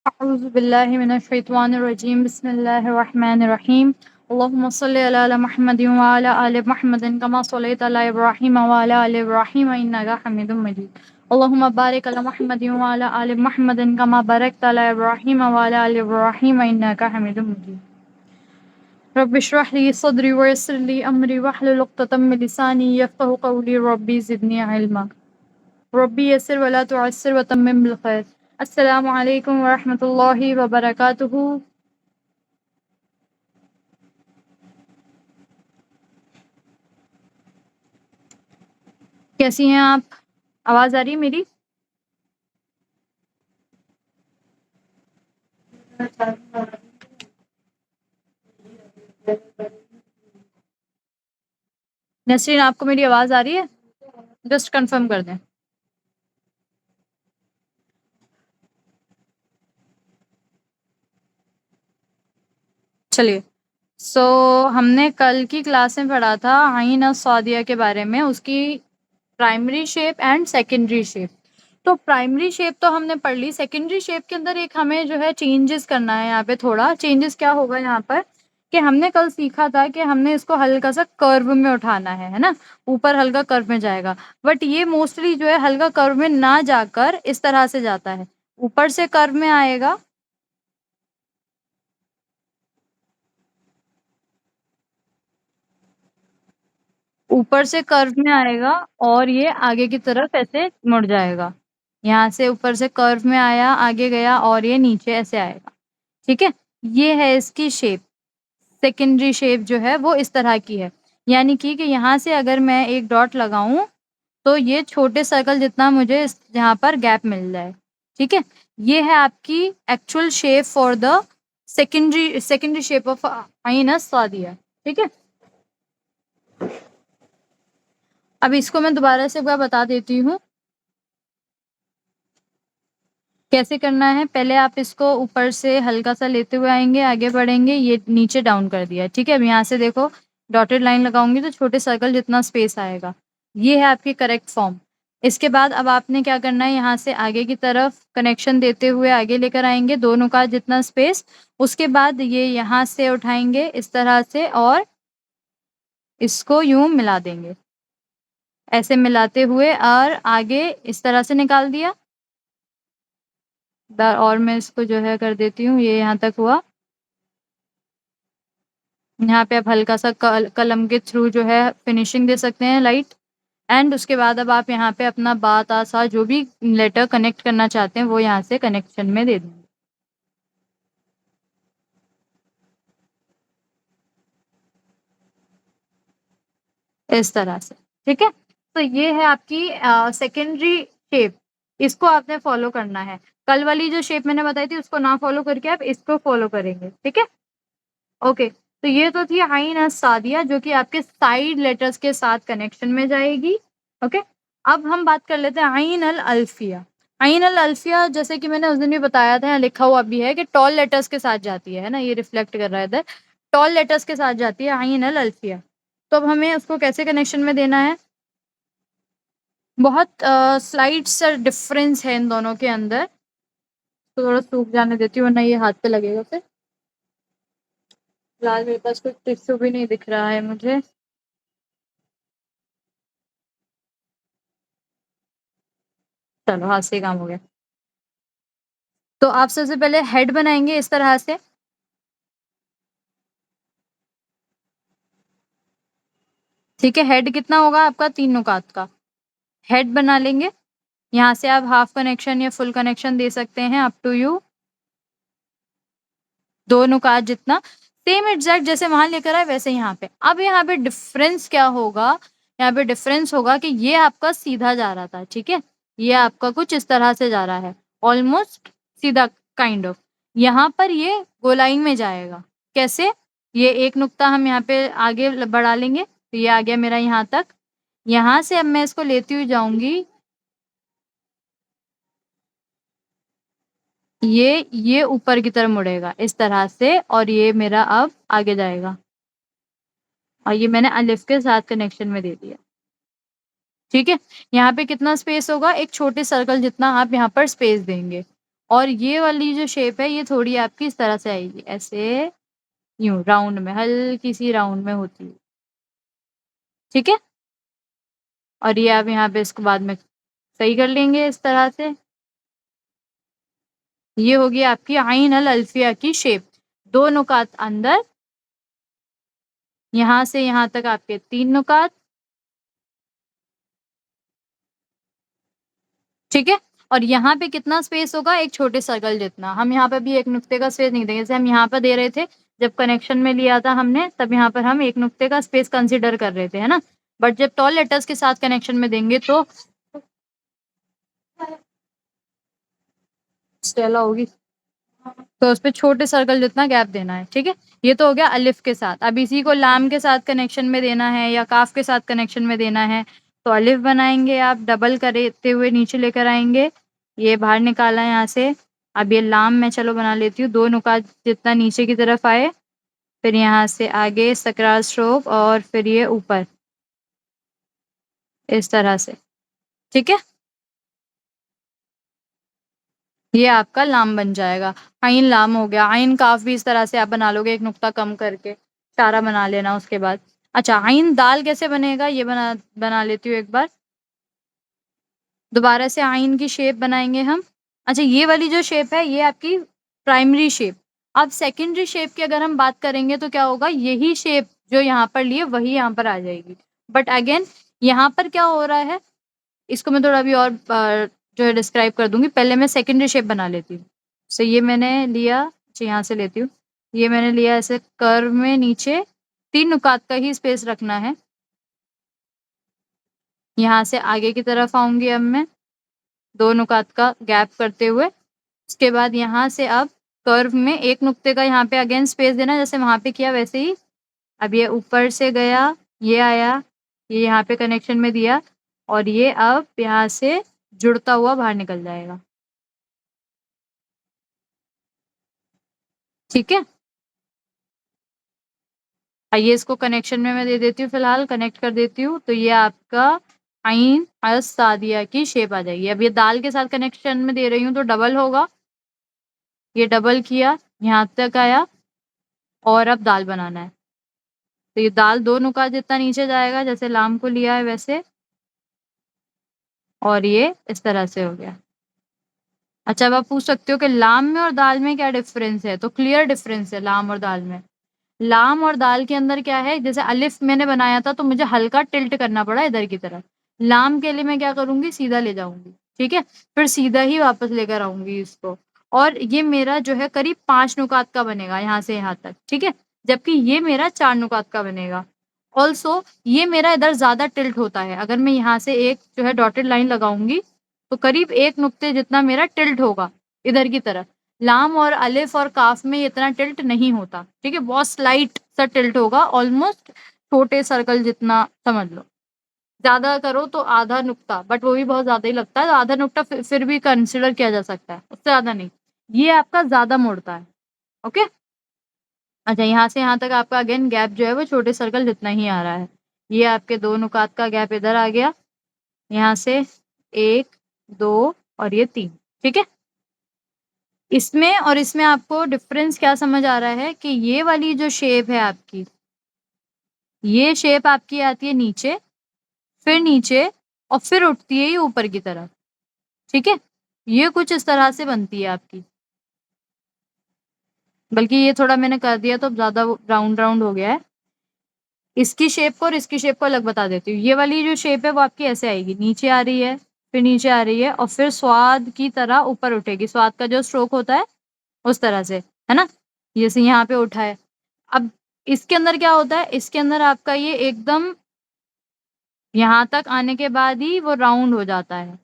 अऊज़ु बिल्लाहि मिनश शैतानिर रजीम बिस्मिल्लाहिर रहमानिर रहीम अल्लाहुम्मा सल्लि अला मुहम्मदिन व अला आलि मुहम्मदिन कमा सल्लैता अला इब्राहीम व अला आलि इब्राहीम इन्नका हमीदुम मजीद अल्लाहुम्मा बारिक अला मुहम्मदिन व अला आलि मुहम्मदिन कमा बारकता अला इब्राहीम व अला आलि इब्राहीम इन्नका हमीदुम मजीद रब्बि इश्रह ली सदरी व यस्सिर ली अमरी वहलुल उक़्दतम मिन लिसानी यफ़क़हू क़ौली रब्बी ज़िदनी इल्मा रब्बी यस्सिर व ला तुअस्सिर व तम्मिम बिल खैर। अस्सलामु अलैकुम व रहमतुल्लाहि व बरकातुहू। कैसी हैं आप? आवाज़ आ रही है मेरी? नसरीन, आपको मेरी आवाज़ आ रही है? जस्ट कन्फर्म कर दें। चलिए, हमने कल की क्लास में पढ़ा था आइन अस्सादिया के बारे में, उसकी primary shape and secondary shape. तो प्राइमरी शेप तो हमने पढ़ ली, सेकेंडरी शेप के अंदर एक हमें जो है चेंजेस करना है। यहाँ पे थोड़ा चेंजेस क्या होगा यहाँ पर कि हमने कल सीखा था कि हमने इसको हल्का-सा कर्व में उठाना है ना? ऊपर हल्का कर्व में जाएगा, बट ये मोस्टली जो है हल्का कर्व में ना जाकर इस तरह से जाता है। ऊपर से कर्व में आएगा, ऊपर से कर्व में आएगा और ये आगे की तरफ ऐसे मुड़ जाएगा। यहाँ से ऊपर से कर्व में आया, आगे गया और ये नीचे ऐसे आएगा। ठीक है? ये है इसकी शेप। सेकेंडरी शेप जो है वो इस तरह की है। यानी कि यहाँ से अगर मैं एक डॉट लगाऊँ, तो ये छोटे सर्कल जितना मुझे इस यहाँ पर गैप मिल जाए। ठीक है? ये है आपकी actual shape for the secondary shape of आइन अस्सादिया। ठीक है? अब इसको मैं दोबारा से एक बार बता देती हूँ। कैसे करना है, पहले आप इसको ऊपर से हल्का-सा लेते हुए आएँगे, आगे बढ़ेंगे, ये नीचे डाउन कर दिया, ठीक है? अब यहाँ से देखो डॉटेड लाइन लगाऊँगी तो छोटे सर्कल जितना स्पेस आएगा। ये है आपकी करेक्ट फॉर्म। इसके बाद अब आपने क्या करना है, यहाँ से आगे की तरफ कनेक्शन देते हुए आगे लेकर आएँगे, दोनों का जितना स्पेस, उसके बाद ये यहाँ से उठाएँगे इस तरह से और इसको यूँ मिला देंगे। ऐसे मिलाते हुए और आगे इस तरह से निकाल दिया। और मैं इसको जो है कर देती हूँ, ये यहाँ तक हुआ। यहाँ पे आप हल्का-सा कलम के थ्रू जो है फिनिशिंग दे सकते हैं लाइट एंड उसके बाद अब आप यहाँ पे अपना बा, ता, सा जो भी लेटर कनेक्ट करना चाहते हैं, वो यहाँ से कनेक्शन में दे देंगे। इस तरह से, ठीक है? तो ये है आपकी सेकेंडरी शेप, इसको आपने फ़ॉलो करना है। कल वाली जो शेप मैंने बताई थी उसको ना फ़ॉलो करके आप इसको फ़ॉलो करेंगे, ठीक है? ओके, तो ये तो थी आइन अस्सादिया जो कि आपके साइड लेटर्स के साथ कनेक्शन में जाएगी, ओके? अब हम बात कर लेते हैं आइन अल अल्फिया। आइन अल अल्फिया जैसे कि मैंने उस दिन भी बताया था, यहाँ लिखा हुआ भी है कि टॉल लेटर्स के साथ जाती है ना? ये रिफ्लेक्ट कर रहा है इधर। टॉल लेटर्स के साथ जाती है आइन अल अल्फिया। तो अब हमें उसको कैसे कनेक्शन में देना है? बहुत स्लाइट सा डिफरेंस है इन दोनों के अंदर। तो थोड़ा सूख जाने देती हूँ वरना ये हाथ पे लगेगा फिर। फिलहाल मेरे पास कुछ टिश्यू भी नहीं दिख रहा है मुझे। चलो हाथ से ही काम हो गया। तो आप सबसे पहले हेड बनाएँगे इस तरह से। ठीक है, हेड कितना होगा आपका 3 नुकात का। हेड बना लेंगे। यहाँ से आप हाफ कनेक्शन या फुल कनेक्शन दे सकते हैं अप टू यू। 2 नुकात जितना, सेम एग्ज़ैक्ट जैसे वहाँ लेकर आए वैसे यहाँ पे। अब यहाँ पे डिफ़रेंस क्या होगा, यहाँ पे डिफ़रेंस होगा कि ये आपका सीधा जा रहा था, ठीक है? ये आपका कुछ इस तरह से जा रहा है, ऑलमोस्ट सीधा काइंड ऑफ। यहाँ पर ये गोलाई में जाएगा, कैसे? ये एक नुक्ता हम यहाँ पे आगे बढ़ा लेंगे, तो ये आ गया मेरा यहाँ तक। यहाँ से अब मैं इसको लेती हुई जाऊँगी, ये ऊपर की तरफ मुड़ेगा इस तरह से और ये मेरा अब आगे जाएगा। और ये मैंने अलिफ के साथ कनेक्शन में दे दिया, ठीक है? यहाँ पे कितना स्पेस होगा? एक छोटे सर्कल जितना आप यहाँ पर स्पेस देंगे और ये वाली जो शेप है ये थोड़ी आपकी इस तरह से आएगी, ऐसे यूँ राउंड में, हल्की सी राउंड में होती है, ठीक है? और ये आप यहाँ पे इसको बाद में सही कर लेंगे इस तरह से। ये होगी आपकी आइन अल अल्फिया की शेप। 2 नुकात अंदर, यहाँ से यहाँ तक आपके 3 नुकात, ठीक है? और यहाँ पे कितना स्पेस होगा? एक छोटे सर्कल जितना। हम यहाँ पे भी एक नुक्ते का स्पेस नहीं देंगे, जैसे हम यहाँ पर दे रहे थे, जब कनेक्शन में लिया था हमने, तब यहाँ पर हम एक नुक्ते का स्पेस कंसीडर कर रहे थे, है ना? बट जब टॉल लेटर्स के साथ कनेक्शन में देंगे तो स्टेला होगी, तो उसपे छोटे सर्कल जितना गैप देना है, ठीक है? ये तो हो गया अलिफ के साथ। अब इसी को लाम के साथ कनेक्शन में देना है या काफ के साथ कनेक्शन में देना है, तो अलिफ बनाएंगे आप, डबल करते हुए नीचे लेकर आएंगे, ये बाहर निकाला यहाँ से। अब ये लाम मैं चलो बना लेती हूँ, 2 नुकात जितना नीचे की तरफ आए, फिर यहाँ से आगे सकरार स्ट्रोक और फिर ये ऊपर इस तरह से, ठीक है? ये आपका लाम बन जाएगा। आइन लाम हो गया। आइन काफ भी इस तरह से आप बना लोगे, एक नुक्ता कम करके, सारा बना लेना उसके बाद। अच्छा, आइन दाल कैसे बनेगा ये बना लेती हूँ एक बार। दोबारा से आइन की शेप बनाएंगे हम। अच्छा, ये वाली जो शेप है ये आपकी प्राइमरी शेप। अब सेकेंडरी शेप की अगर हम बात करेंगे तो क्या होगा, यही शेप जो यहाँ पर लिए वही यहाँ पर आ जाएगी। बट अगेन यहाँ पर क्या हो रहा है, इसको मैं थोड़ा अभी और जो है डिस्क्राइब कर दूंगी। पहले मैं सेकेंडरी शेप बना लेती हूँ। सो ये मैंने लिया, अच्छा यहाँ से लेती हूँ। ये मैंने लिया ऐसे कर्व में, नीचे 3 नुकात का ही स्पेस रखना है। यहाँ से आगे की तरफ आऊंगी अब मैं, 2 नुकात का गैप करते हुए। उसके बाद यहाँ से अब कर्व में 1 नुक्ते का यहाँ पे अगेन स्पेस देना, जैसे वहां पे किया वैसे ही। अब ये ऊपर से गया, ये आया, ये यहाँ पे कनेक्शन में दिया, और ये अब यहाँ से जुड़ता हुआ बाहर निकल जाएगा, ठीक है? आइए इसको कनेक्शन में मैं दे देती हूँ, फिलहाल कनेक्ट कर देती हूँ, तो ये आपका आइन अस सादिया की शेप आ जाएगी। अब ये दाल के साथ कनेक्शन में दे रही हूँ तो डबल होगा, ये डबल किया, यहाँ तक आया, और अब दाल बनाना है। तो ये दाल 2 नुकात जितना नीचे जाएगा, जैसे लाम को लिया है वैसे, और ये इस तरह से हो गया। अच्छा, अब आप पूछ सकते हो कि लाम में और दाल में क्या डिफरेंस है, तो क्लियर डिफरेंस है लाम और दाल में। लाम और दाल के अंदर क्या है, जैसे अलिफ मैंने बनाया था तो मुझे हल्का टिल्ट करना पड़ा इधर की तरफ। लाम के लिए मैं क्या करूंगी, सीधा ले जाऊंगी, ठीक है? फिर सीधा ही वापस लेकर आऊंगी इसको, और ये मेरा जो है करीब 5 नुकात का बनेगा यहाँ से यहाँ तक, ठीक है? जबकि ये मेरा 4 नुकात का बनेगा। ऑल्सो ये मेरा इधर ज्यादा टिल्ट होता है, अगर मैं यहाँ से एक जो है डॉटेड लाइन लगाऊंगी तो करीब 1 नुक्ते जितना मेरा टिल्ट होगा इधर की तरफ। लाम और अलिफ और काफ में इतना टिल्ट नहीं होता, ठीक है? बहुत स्लाइट सा टिल्ट होगा, ऑलमोस्ट छोटे सर्कल जितना समझ लो। ज्यादा करो तो आधा नुक्ता, बट वो भी बहुत ज्यादा ही लगता है, तो आधा नुक्ता फिर भी कंसिडर किया जा सकता है, उससे ज्यादा नहीं। ये आपका ज्यादा मोड़ता है, ओके? अच्छा, यहाँ से यहाँ तक आपका अगेन गैप जो है वो छोटे सर्कल जितना ही आ रहा है। ये आपके 2 नुकात का गैप इधर आ गया, यहाँ से 1 2 और ये 3, ठीक है? इसमें और इसमें आपको डिफरेंस क्या समझ आ रहा है कि ये वाली जो शेप है आपकी, ये शेप आपकी आती है नीचे, फिर नीचे, और फिर उठती है ये ऊपर की तरफ, ठीक है? ये कुछ इस तरह से बनती है आपकी। बल्कि ये थोड़ा मैंने कर दिया तो ज्यादा राउंड राउंड हो गया है। इसकी शेप को और इसकी शेप को अलग बता देती हूँ। ये वाली जो शेप है वो आपकी ऐसे आएगी, नीचे आ रही है, फिर नीचे आ रही है, और फिर स्वाद की तरह ऊपर उठेगी। स्वाद का जो स्ट्रोक होता है उस तरह से, है ना? जैसे यहाँ पे उठा है। अब इसके अंदर क्या होता है, इसके अंदर आपका ये एकदम यहाँ तक आने के बाद ही वो राउंड हो जाता है,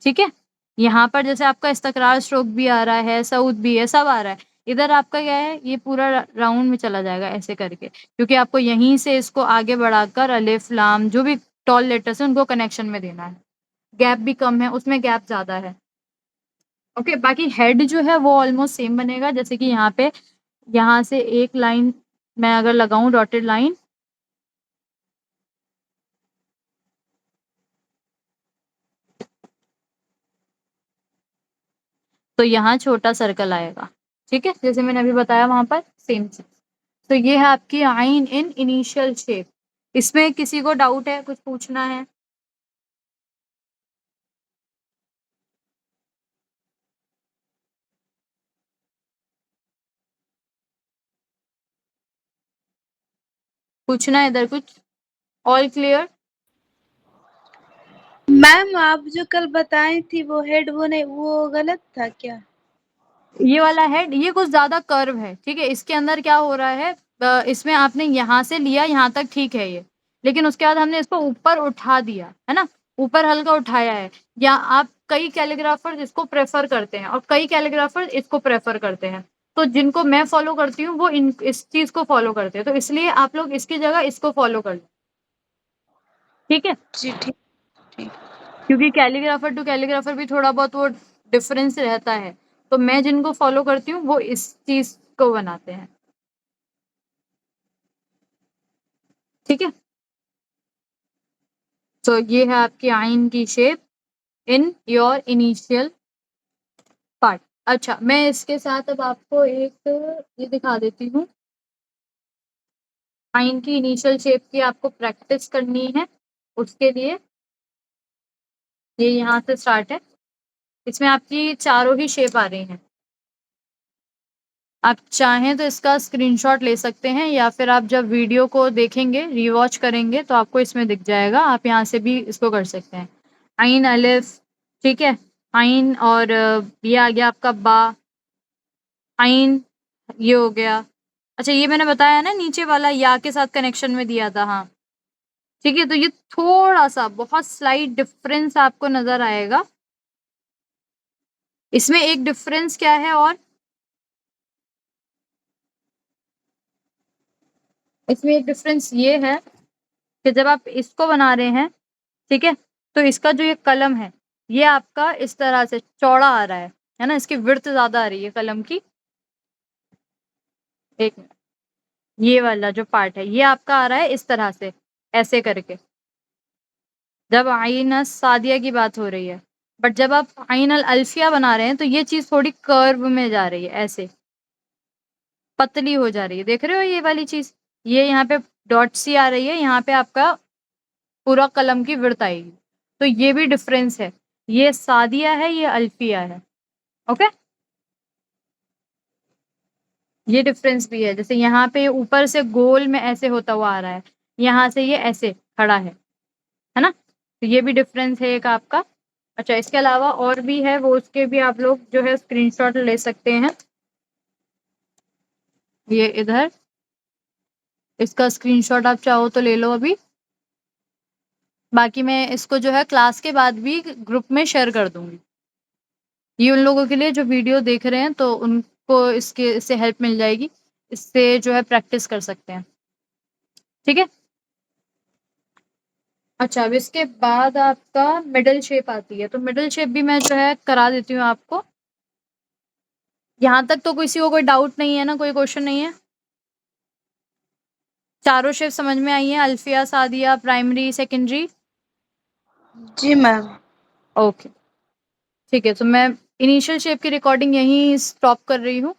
ठीक है? यहाँ पर जैसे आपका इस्तकरार स्ट्रोक भी आ रहा है, सऊद भी है, सब आ रहा है। इधर आपका क्या है, ये पूरा राउंड में चला जाएगा ऐसे करके, क्योंकि आपको यहीं से इसको आगे बढ़ाकर अलिफ लाम जो भी टॉल लेटर्स है उनको कनेक्शन में देना है। गैप भी कम है, उसमें गैप ज्यादा है, ओके? बाकी हेड जो है वो ऑलमोस्ट सेम बनेगा, जैसे कि यहाँ पे, यहाँ से एक लाइन मैं अगर लगाऊं डॉटेड लाइन, तो यहाँ छोटा सर्कल आएगा, ठीक है? जैसे मैंने अभी बताया वहाँ पर सेम चीज़। तो ये है आपकी आइन इन इनिशियल शेप। इसमें किसी को डाउट है, कुछ पूछना है? पूछना है इधर कुछ? All clear? मैम आप जो कल बताई थी वो हेड वो नहीं, वो गलत था क्या? ये वाला हेड ये कुछ ज़्यादा कर्व है, ठीक है? इसके अंदर क्या हो रहा है इसमें आपने यहाँ से लिया यहाँ तक ठीक है ये, लेकिन उसके बाद हमने इसको ऊपर उठा दिया, है ना? ऊपर हल्का उठाया है। या आप कई कैलीग्राफर्स इसको प्रेफ़र करते हैं और कई कैलीग्राफर्स इसको प्रेफ़र करते हैं। तो जिनको मैं फ़ॉलो करती हूँ वो इस चीज़ को फ़ॉलो करते हैं। तो इसलिए आप लोग इसकी जगह इसको फ़ॉलो कर लें। ठीक है? जी ठीक। क्योंकि कैलीग्राफर टू कैलीग्राफर भी थोड़ा बहुत वो डिफरेंस रहता है। तो मैं जिनको फ़ॉलो करती हूँ वो इस चीज़ को बनाते हैं। ठीक है? तो ये है आपकी आइन की shape in your initial part. अच्छा, मैं इसके साथ अब आपको एक ये दिखा देती हूँ। आइन की इनिशियल शेप की आपको प्रैक्टिस करनी है। उसके लिए ये यहाँ से स्टार्ट है। इसमें आपकी चारों ही शेप आ रही हैं। आप चाहें तो इसका स्क्रीनशॉट ले सकते हैं या फिर आप जब वीडियो को देखेंगे, रीवॉच करेंगे तो आपको इसमें दिख जाएगा। आप यहाँ से भी इसको कर सकते हैं। आइन अलिफ, ठीक है? आइन और ये आ गया आपका बा, आइन ये हो गया। अच्छा ये मैंने बताया ना नीचे वाला या के साथ कनेक्शन में दिया था, हाँ। ठीक है? तो ये थोड़ा-सा बहुत स्लाइट डिफरेंस आपको नज़र आएगा। इसमें एक डिफरेंस क्या है और इसमें एक डिफरेंस ये है कि जब आप इसको बना रहे हैं, ठीक है? तो इसका जो ये कलम है, ये आपका इस तरह से चौड़ा आ रहा है ना? इसकी विड्थ ज़्यादा आ रही है कलम की। एक मिनट, ये वाला जो पार्ट है, ये आपका आ रहा है इस तरह से, ऐसे करके। जब आइन सादिया की बात हो रही है। बट जब आप आइन अल अल्फिया बना रहे हैं, तो ये चीज़ थोड़ी कर्व में जा रही है, ऐसे। पतली हो जा रही है, देख रहे हो ये वाली चीज़? ये यहाँ पे डॉट सी आ रही है, यहाँ पे आपका पूरा कलम की विड्थ आएगी। तो ये भी डिफरेंस है। ये सादिया है, ये अल्फिया है। ओके? ये डिफरेंस भी है। जैसे यहाँ पे ऊपर से गोल में ऐसे होता हुआ आ रहा है, यहाँ से ये ऐसे खड़ा है ना? तो ये भी डिफरेंस है एक आपका। अच्छा इसके अलावा और भी है, वो उसके भी आप लोग जो है स्क्रीनशॉट ले सकते हैं। ये इधर, इसका स्क्रीनशॉट आप चाहो तो ले लो अभी। बाकी मैं इसको जो है क्लास के बाद भी ग्रुप में शेयर कर दूँगी। ये उन लोगों के लिए जो वीडियो देख रहे हैं तो उनको इससे हेल्प मिल जाएगी। इससे जो है प्रैक्टिस कर सकते हैं। ठीक है? अच्छा अब इसके बाद आपका मिडल शेप आती है, तो मिडल शेप भी मैं जो है करा देती हूँ आपको। यहाँ तक तो किसी को कोई डाउट नहीं है ना, कोई क्वेश्चन नहीं है? चारों शेप समझ में आई हैं? अल्फिया, सादिया, प्राइमरी, सेकेंडरी? जी मैम। ओके, ठीक है। तो मैं इनिशियल शेप की रिकॉर्डिंग यहीं स्टॉप कर रही हूँ।